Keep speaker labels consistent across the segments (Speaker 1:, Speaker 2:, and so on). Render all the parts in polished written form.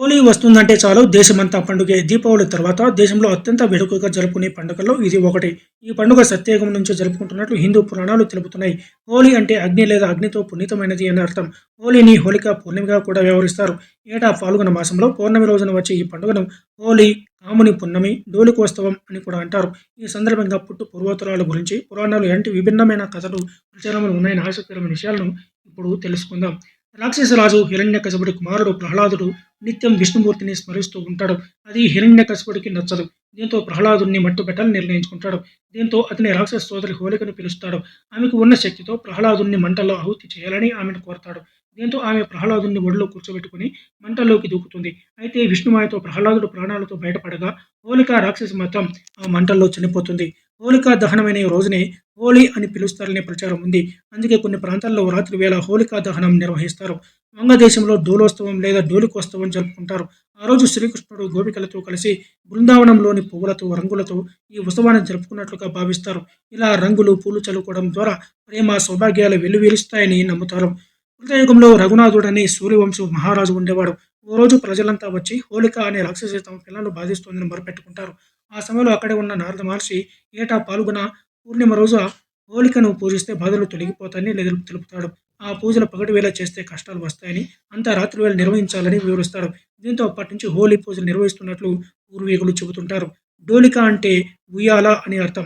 Speaker 1: హోలీ వస్తుందంటే చాలు దేశమంతా పండుగే. దీపావళి తర్వాత దేశంలో అత్యంత వేడుకగా జరుపుకునే పండుగల్లో ఇది ఒకటి. ఈ పండుగ సత్యయుగం నుంచి జరుపుకుంటున్నట్లు హిందూ పురాణాలు తెలుపుతున్నాయి. హోలీ అంటే అగ్ని లేదా అగ్నితో పునీతమైనది అని అర్థం. హోలీని హోలికా పూర్ణిమగా కూడా వ్యవహరిస్తారు. ఏటా ఫాల్గుణ మాసంలో పౌర్ణమి రోజున వచ్చే ఈ పండుగను హోలీ, కాముని పున్నమి, డోలికోత్సవం అని కూడా అంటారు. ఈ సందర్భంగా పుట్టు పూర్వోత్తరాల గురించి పురాణాలు ఎలాంటి విభిన్నమైన కథలు, ప్రచారములు ఉన్నాయని ఆసక్తికరమైన విషయాలను ఇప్పుడు తెలుసుకుందాం. రాక్షసరాజు హిరణ్యకశిపుడి కుమారుడు ప్రహ్లాదుడు నిత్యం విష్ణుమూర్తిని స్మరిస్తూ ఉంటాడు. అది హిరణ్యకశిపుడికి నచ్చదు. దీంతో ప్రహ్లాదుని మట్టుబెట్టాలని నిర్ణయించుకుంటాడు. దీంతో అతని రాక్షస సోదరి హోలికను పిలుస్తాడు. ఆమెకు ఉన్న శక్తితో ప్రహ్లాదుని మంటల్లో ఆహుతి చేయాలని ఆమెను కోరతాడు. దీంతో ఆమె ప్రహ్లాదుని ఒడిలో కూర్చోబెట్టుకుని మంటల్లోకి దూకుతుంది. అయితే విష్ణుమాయతో ప్రహ్లాదుడు ప్రాణాలతో బయటపడగా హోలిక రాక్షసి మాత్రం ఆ మంటల్లో చనిపోతుంది. హోలికా దహనమైన ఈ రోజునే హోలీ అని పిలుస్తారనే ప్రచారం ఉంది. అందుకే కొన్ని ప్రాంతాల్లో రాత్రి వేళ హోలికా దహనం నిర్వహిస్తారు. వంగదేశంలో డోలోత్సవం లేదా డోలికోత్సవం జరుపుకుంటారు. ఆ రోజు శ్రీకృష్ణుడు గోపికలతో కలిసి బృందావనంలోని పువ్వులతో, రంగులతో ఈ ఉత్సవాన్ని జరుపుకున్నట్లుగా భావిస్తారు. ఇలా రంగులు, పూలు చల్లుకోవడం ద్వారా ప్రేమ, సౌభాగ్యాలు వెల్లివిరుస్తాయని నమ్ముతారు. కృతయుగంలో రఘునాథుడని సూర్యవంశు మహారాజు ఉండేవాడు. ఓ రోజు ప్రజలంతా వచ్చి హోలిక అనే రాక్షసి తమ పిల్లలను బాధిస్తోందని మొరపెట్టుకుంటారు. ఆ సమయంలో అక్కడే ఉన్న నారద మహర్షి ఏటా పాల్గొన పూర్ణిమ రోజు హోలికను పూజిస్తే బాధలు తొలగిపోతాయని తెలుపుతాడు. ఆ పూజలు పగటి వేళ చేస్తే కష్టాలు వస్తాయని, అంతా రాత్రి వేళ నిర్వహించాలని వివరిస్తాడు. దీంతో అప్పటి నుంచి హోలీ పూజలు నిర్వహిస్తున్నట్లు పూర్వీకులు చెబుతుంటారు. డోలిక అంటే ఉయ్యాల అని అర్థం.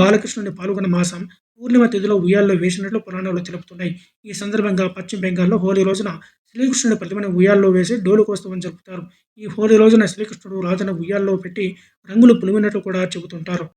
Speaker 1: బాలకృష్ణుని పాల్గొన్న మాసం పూర్ణిమ తిథిలో ఉయ్యాల్లో వేసినట్లు పురాణాలు తెలుపుతున్నాయి. ఈ సందర్భంగా పశ్చిమ బెంగాల్లో హోలీ రోజున శ్రీకృష్ణుడి ప్రతిమను ఉయ్యాల్లో వేసి డోలుకోత్సవం జరుపుతారు. ఈ హోలీ రోజున శ్రీకృష్ణుడు రాధను ఉయ్యాల్లో పెట్టి రంగులు పులిమినట్లు కూడా చెబుతుంటారు.